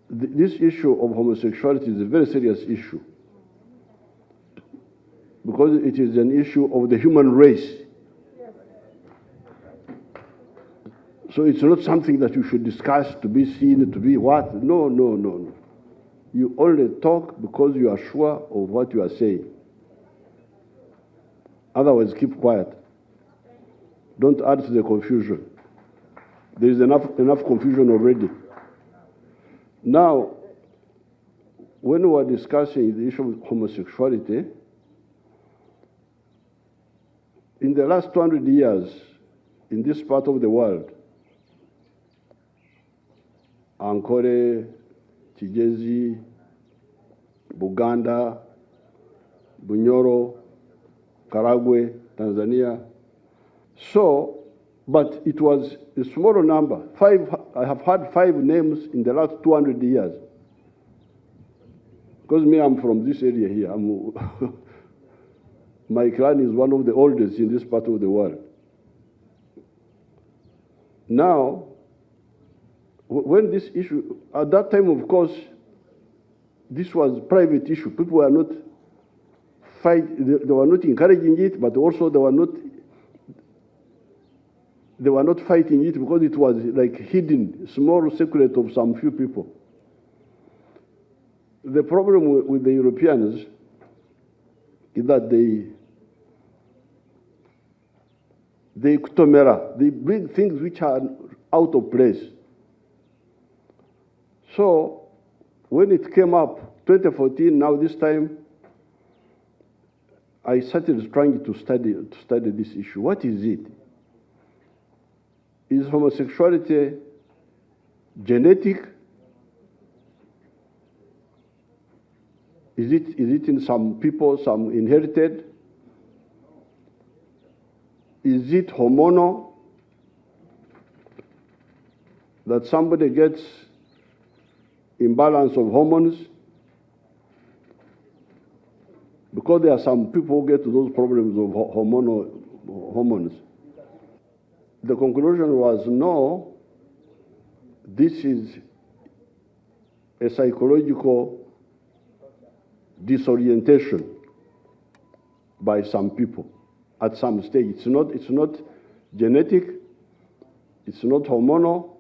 this issue of homosexuality is a very serious issue because it is an issue of the human race. So it's not something that you should discuss to be seen, to be what? No, no, no, no. You only talk because you are sure of what you are saying. Otherwise, keep quiet. Don't add to the confusion. There is enough confusion already. Now, when we are discussing the issue of homosexuality, in the last 200 years, in this part of the world, Ankole, Kigezi, Buganda, Bunyoro, Karagwe, Tanzania. So, but it was a smaller number. I have had 5 names in the last 200 years. Because me, I'm from this area here. My clan is one of the oldest in this part of the world. Now, when this issue, at that time, of course, this was a private issue. People were not they were not encouraging it, but also they were not fighting it because it was like hidden, small secret of some few people. The problem with the Europeans is that they bring things which are out of place. So when it came up, 2014, now this time, I started trying to study this issue. What is it? Is homosexuality genetic? Is it in some people, some inherited? Is it hormonal? That somebody gets imbalance of hormones? Because there are some people who get to those problems of hormones. The conclusion was no, this is a psychological disorientation by some people at some stage. It's not genetic, it's not hormonal,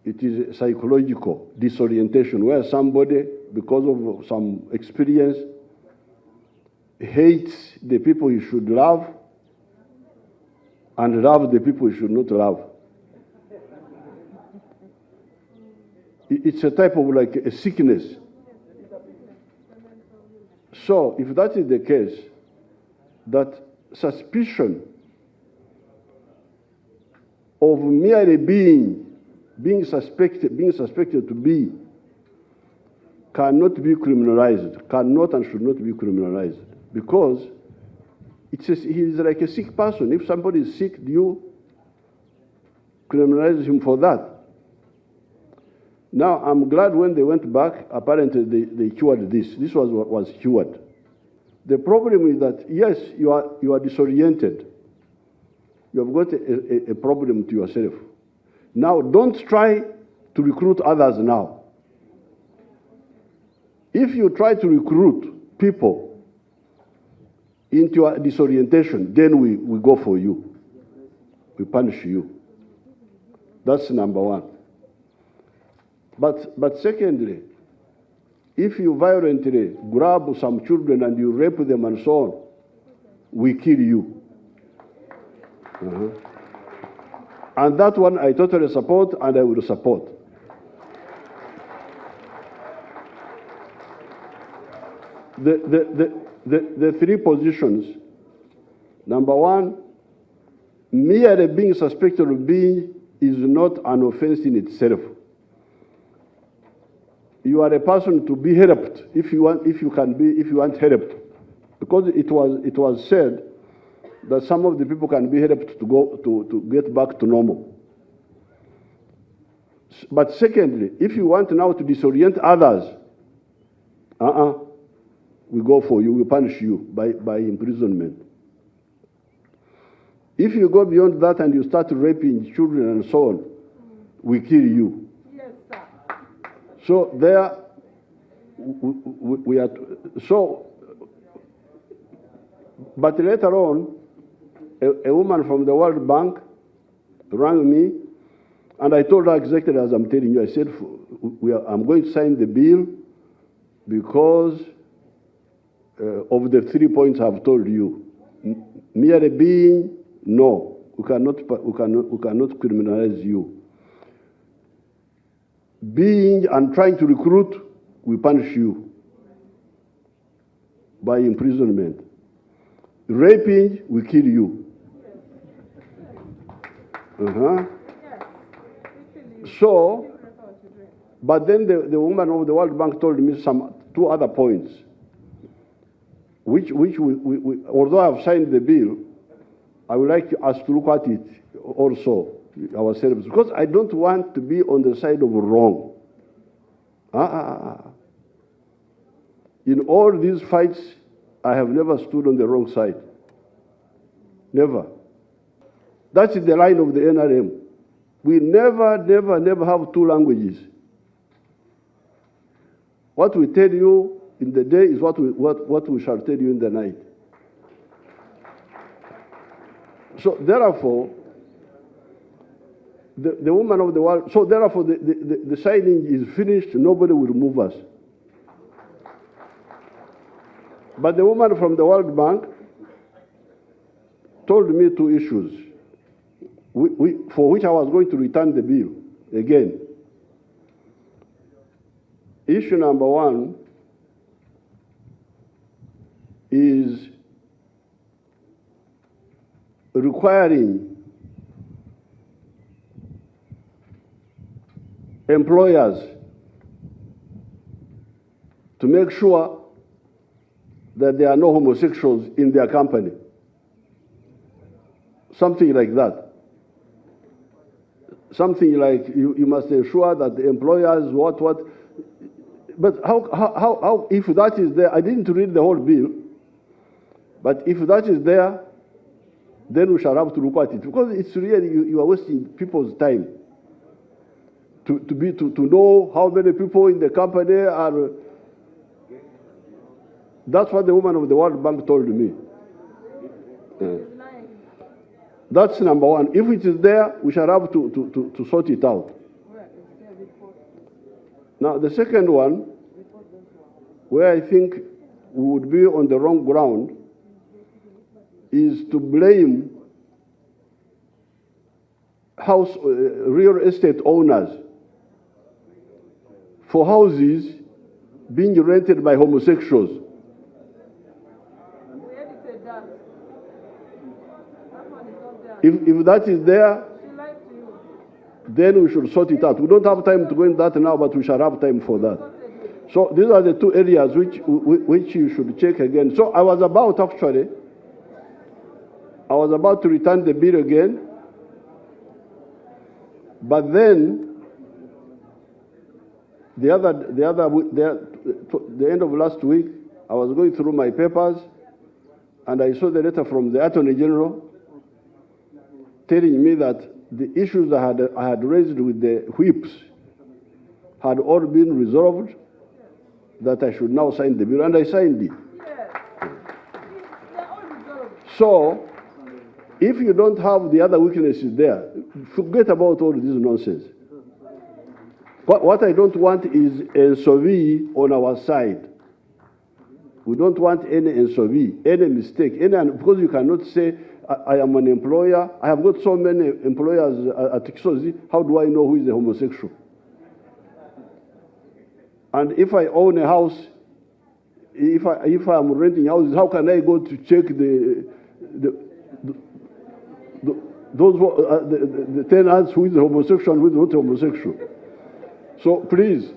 it is psychological disorientation where somebody, because of some experience, hates the people he should love and love the people he should not love. It's a type of like a sickness. So if that is the case, that suspicion of merely being suspected to be cannot be criminalized, cannot and should not be criminalized, because he is like a sick person. If somebody is sick, do you criminalize him for that? Now, I'm glad when they went back, apparently they cured this. This was what was cured. The problem is that, yes, you are disoriented. You have got a problem to yourself. Now, don't try to recruit others now. If you try to recruit people into a disorientation, then we go for you. We punish you. That's number one. But secondly, if you violently grab some children and you rape them and so on, we kill you. And that one I totally support and I will support. The 3 positions. Number one, merely being suspected of being is not an offense in itself. You are a person to be helped if you want helped, because it was said that some of the people can be helped to get back to normal. But secondly, if you want now to disorient others, we go for you, we punish you by imprisonment. If you go beyond that and you start raping children and so on, we kill you. Yes, sir. So there, we are, so, but later on, a woman from the World Bank rang me, and I told her exactly as I'm telling you. I said, I'm going to sign the bill because of the 3 points I've told you. Merely being, no, we cannot criminalize you. Being and trying to recruit, we punish you by imprisonment. Raping, we kill you. So, but then the woman of the World Bank told me two other points, which although I've signed the bill, I would like us to look at it also ourselves, because I don't want to be on the side of wrong. In all these fights, I have never stood on the wrong side. Never. That's the line of the NRM. We never have two languages. What we tell you in the day is what we shall tell you in the night. So therefore, the woman of the world, so therefore the signing is finished, nobody will move us. But the woman from the World Bank told me two issues for which I was going to return the bill again. Issue number one is requiring employers to make sure that there are no homosexuals in their company. Something like that. Something like you must ensure that the employers but how if that is there, I didn't read the whole bill, but if that is there, then we shall have to look at it, because it's really, you are wasting people's time to know how many people in the company are. That's what the woman of the World Bank told me. That's number one. If it is there, we shall have to sort it out. Now, the second one, where I think we would be on the wrong ground, is to blame real estate owners for houses being rented by homosexuals. If that is there, then we should sort it out. We don't have time to go into that now, but we shall have time for that. So these are the two areas which you should check again. So I was about to return the bill again, but then the end of last week, I was going through my papers, and I saw the letter from the Attorney General telling me that the issues I had raised with the whips had all been resolved, that I should now sign the bill, and I signed it. So, if you don't have the other weaknesses there, forget about all this nonsense. What I don't want is a SOV on our side. We don't want any SOV, any mistake, because you cannot say, I am an employer. I have got so many employers at Kisozi. How do I know who is a homosexual? And if I own a house, if I'm renting houses, how can I go to check the tenants who is homosexual and who is not homosexual? So please,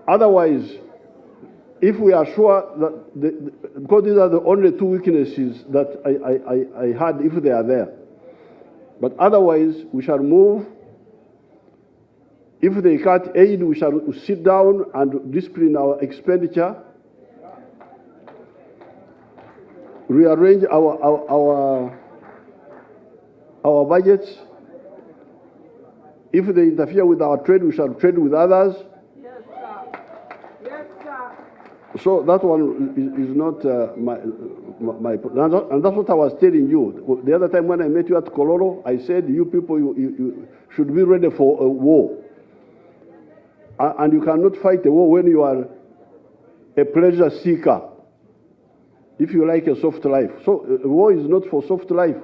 otherwise, if we are sure that, because these are the only two weaknesses that I had, if they are there. But otherwise, we shall move. If they cut aid, we shall sit down and discipline our expenditure, rearrange our budgets. If they interfere with our trade, we shall trade with others. Yes. So that one is not my, and that's what I was telling you. The other time when I met you at Kololo, I said, you people, you should be ready for a war. And you cannot fight a war when you are a pleasure seeker, if you like a soft life. So war is not for soft life.